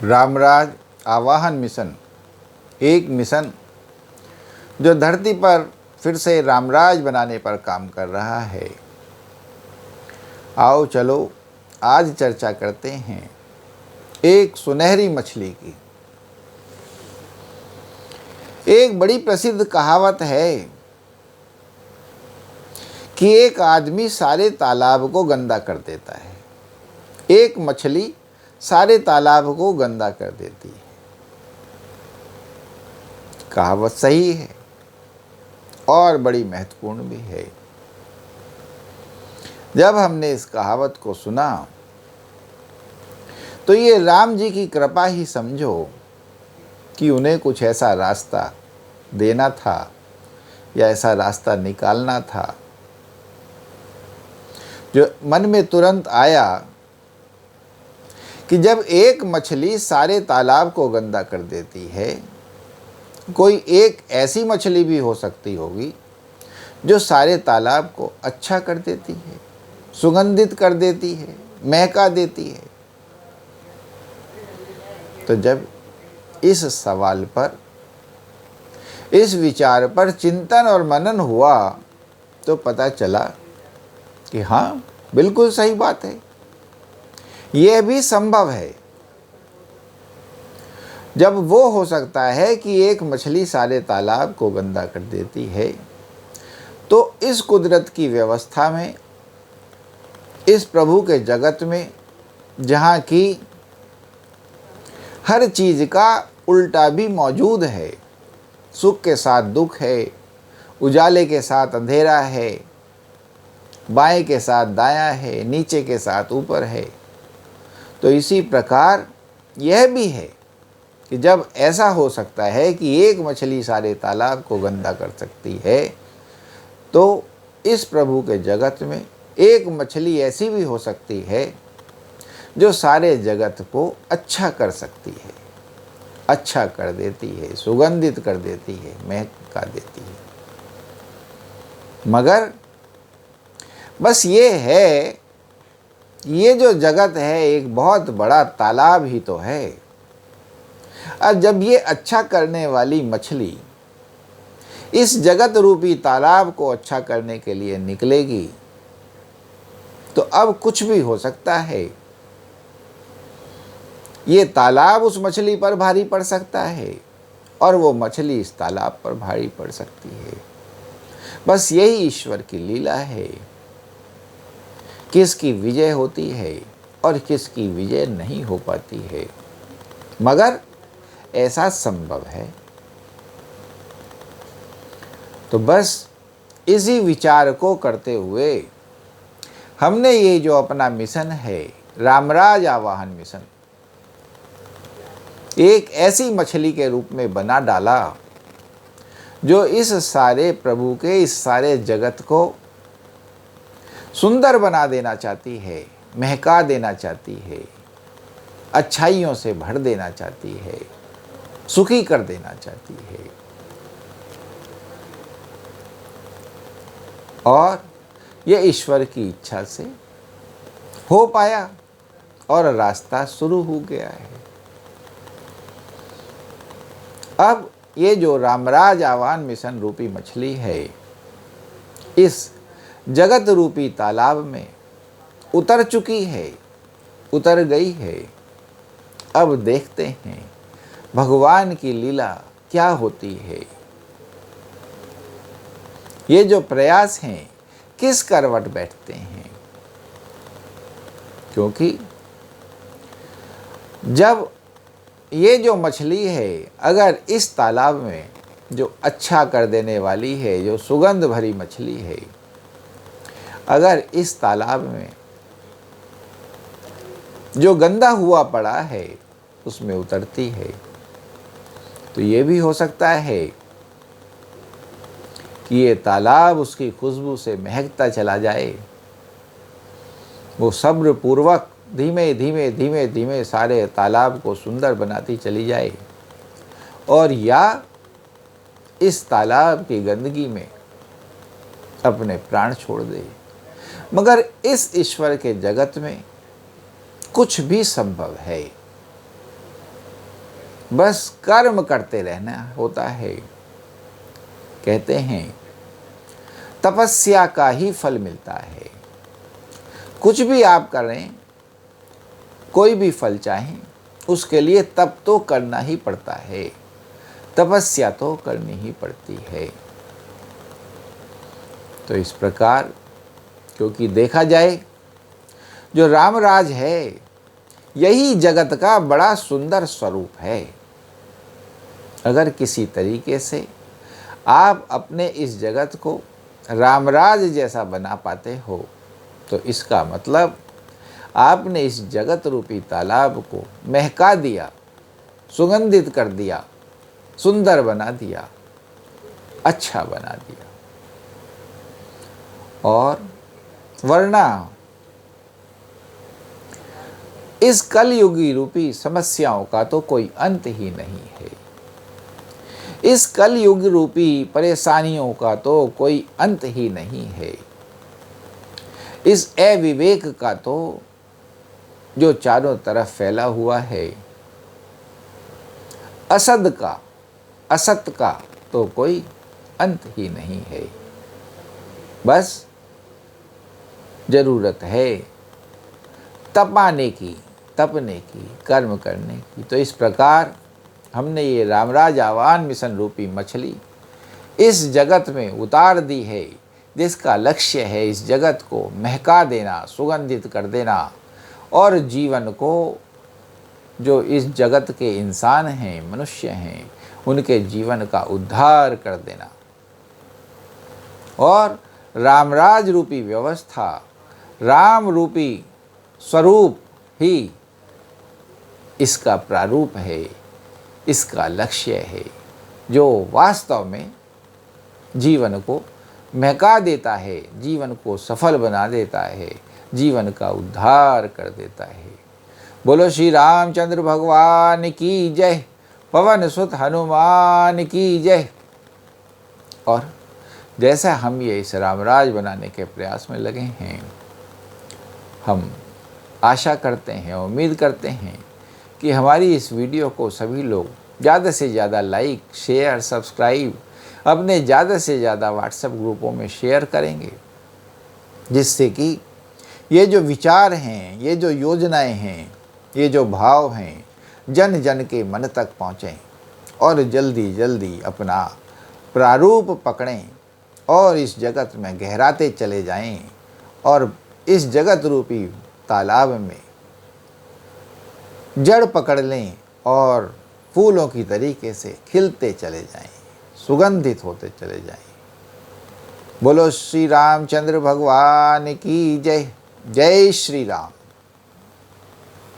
रामराज आवाहन मिशन एक मिशन जो धरती पर फिर से रामराज बनाने पर काम कर रहा है। आओ चलो आज चर्चा करते हैं एक सुनहरी मछली की। एक बड़ी प्रसिद्ध कहावत है कि एक आदमी सारे तालाब को गंदा कर देता है, एक मछली सारे तालाब को गंदा कर देती है। कहावत सही है और बड़ी महत्वपूर्ण भी है। जब हमने इस कहावत को सुना तो ये राम जी की कृपा ही समझो कि उन्हें कुछ ऐसा रास्ता देना था या ऐसा रास्ता निकालना था जो मन में तुरंत आया कि जब एक मछली सारे तालाब को गंदा कर देती है, कोई एक ऐसी मछली भी हो सकती होगी जो सारे तालाब को अच्छा कर देती है, सुगंधित कर देती है, महका देती है। तो जब इस सवाल पर, इस विचार पर चिंतन और मनन हुआ तो पता चला कि हाँ, बिल्कुल सही बात है, यह भी संभव है। जब वो हो सकता है कि एक मछली सारे तालाब को गंदा कर देती है, तो इस कुदरत की व्यवस्था में, इस प्रभु के जगत में, जहाँ की हर चीज़ का उल्टा भी मौजूद है, सुख के साथ दुख है, उजाले के साथ अंधेरा है, बाएं के साथ दायां है, नीचे के साथ ऊपर है, तो इसी प्रकार यह भी है कि जब ऐसा हो सकता है कि एक मछली सारे तालाब को गंदा कर सकती है, तो इस प्रभु के जगत में एक मछली ऐसी भी हो सकती है जो सारे जगत को अच्छा कर सकती है, अच्छा कर देती है, सुगंधित कर देती है, महका देती है। मगर बस ये है, ये जो जगत है एक बहुत बड़ा तालाब ही तो है। और जब ये अच्छा करने वाली मछली इस जगत रूपी तालाब को अच्छा करने के लिए निकलेगी, तो अब कुछ भी हो सकता है। ये तालाब उस मछली पर भारी पड़ सकता है और वो मछली इस तालाब पर भारी पड़ सकती है। बस यही ईश्वर की लीला है, किसकी विजय होती है और किसकी विजय नहीं हो पाती है, मगर ऐसा संभव है। तो बस इसी विचार को करते हुए हमने ये जो अपना मिशन है, रामराज आवाहन मिशन, एक ऐसी मछली के रूप में बना डाला जो इस सारे प्रभु के, इस सारे जगत को सुंदर बना देना चाहती है, महका देना चाहती है, अच्छाइयों से भर देना चाहती है, सुखी कर देना चाहती है। और यह ईश्वर की इच्छा से हो पाया और रास्ता शुरू हो गया है। अब ये जो रामराज आवाहन मिशन रूपी मछली है, इस जगत रूपी तालाब में उतर चुकी है, उतर गई है। अब देखते हैं भगवान की लीला क्या होती है। ये जो प्रयास हैं किस करवट बैठते हैं, क्योंकि जब ये जो मछली है अगर इस तालाब में जो अच्छा कर देने वाली है, जो सुगंध भरी मछली है, अगर इस तालाब में जो गंदा हुआ पड़ा है उसमें उतरती है, तो ये भी हो सकता है कि ये तालाब उसकी खुशबू से महकता चला जाए। वो सब्र पूर्वक धीमे धीमे धीमे धीमे सारे तालाब को सुंदर बनाती चली जाए, और या इस तालाब की गंदगी में अपने प्राण छोड़ दे। मगर इस ईश्वर के जगत में कुछ भी संभव है। बस कर्म करते रहना होता है। कहते हैं तपस्या का ही फल मिलता है। कुछ भी आप करें, कोई भी फल चाहें, उसके लिए तप तो करना ही पड़ता है, तपस्या तो करनी ही पड़ती है। तो इस प्रकार, क्योंकि देखा जाए जो रामराज है यही जगत का बड़ा सुंदर स्वरूप है। अगर किसी तरीके से आप अपने इस जगत को रामराज जैसा बना पाते हो तो इसका मतलब आपने इस जगत रूपी तालाब को महका दिया, सुगंधित कर दिया, सुंदर बना दिया, अच्छा बना दिया। और वरना इस कलयुगी रूपी समस्याओं का तो कोई अंत ही नहीं है। इस कलयुग रूपी परेशानियों का तो कोई अंत ही नहीं है। इस अविवेक का तो जो चारों तरफ फैला हुआ है, असत का तो कोई अंत ही नहीं है। बस जरूरत है तपने की, कर्म करने की। तो इस प्रकार हमने ये रामराज आह्वान मिशन रूपी मछली इस जगत में उतार दी है, जिसका लक्ष्य है इस जगत को महका देना, सुगंधित कर देना और जीवन को, जो इस जगत के इंसान हैं, मनुष्य हैं, उनके जीवन का उद्धार कर देना। और रामराज रूपी व्यवस्था, राम रूपी स्वरूप ही इसका प्रारूप है, इसका लक्ष्य है, जो वास्तव में जीवन को महका देता है, जीवन को सफल बना देता है, जीवन का उद्धार कर देता है। बोलो श्री रामचंद्र भगवान की जय, पवन सुत हनुमान की जय। और जैसा हम ये इस रामराज बनाने के प्रयास में लगे हैं, हम आशा करते हैं, उम्मीद करते हैं कि हमारी इस वीडियो को सभी लोग ज़्यादा से ज़्यादा लाइक, शेयर, सब्सक्राइब, अपने ज़्यादा से ज़्यादा व्हाट्सएप ग्रुपों में शेयर करेंगे, जिससे कि ये जो विचार हैं, ये जो योजनाएं हैं, ये जो भाव हैं, जन जन के मन तक पहुँचें और जल्दी जल्दी अपना प्रारूप पकड़ें और इस जगत में गहराते चले जाएं और इस जगत रूपी तालाब में जड़ पकड़ लें और फूलों की तरीके से खिलते चले जाएं, सुगंधित होते चले जाएं। बोलो श्री रामचंद्र भगवान की जय। जय श्री राम।